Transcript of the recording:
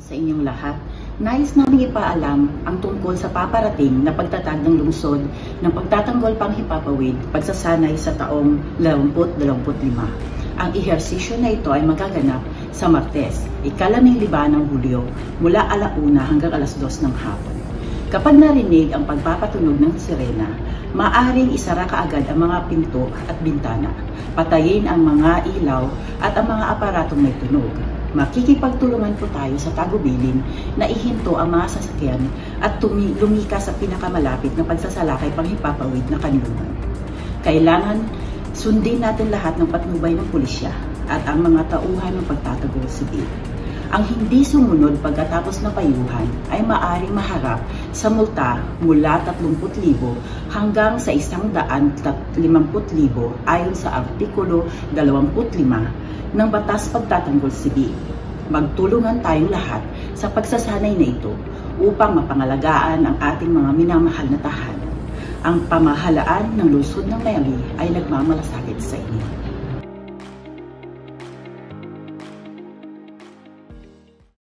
sa inyong lahat. Nais namin ipaalam ang tungkol sa paparating na pagtatag ng lungsod ng pagtatanggol panghimpapawid pagsasanay sa taong 2025. Ang ehersisyo na ito ay magaganap sa Martes, ika-15 ng Hulyo mula 1:00 hanggang 2:00 ng hapon. Kapag narinig ang pagpapatunog ng sirena, maaaring isara kaagad ang mga pinto at bintana, patayin ang mga ilaw at ang mga aparatong may tunog. Makikipagtulungan po tayo sa tagubilin na ihinto ang mga sasakyan at lumikas sa pinakamalapit na pagsasalakay panghimpapawid na kanlungan. Kailangan sundin natin lahat ng patnubay ng pulisya at ang mga tauhan ng pagtatagol sibil. Ang hindi sumunod pagkatapos ng payuhan ay maaaring maharap sa multa mula 30,000 hanggang sa 150,000 ayon sa Artikulo 25 ng Batas Pagtatanggol Sibil. Magtulungan tayong lahat sa pagsasanay na ito upang mapangalagaan ang ating mga minamahal na tahanan. Ang pamahalaan ng lungsod ng Miami ay nagmamalasakit sa inyo.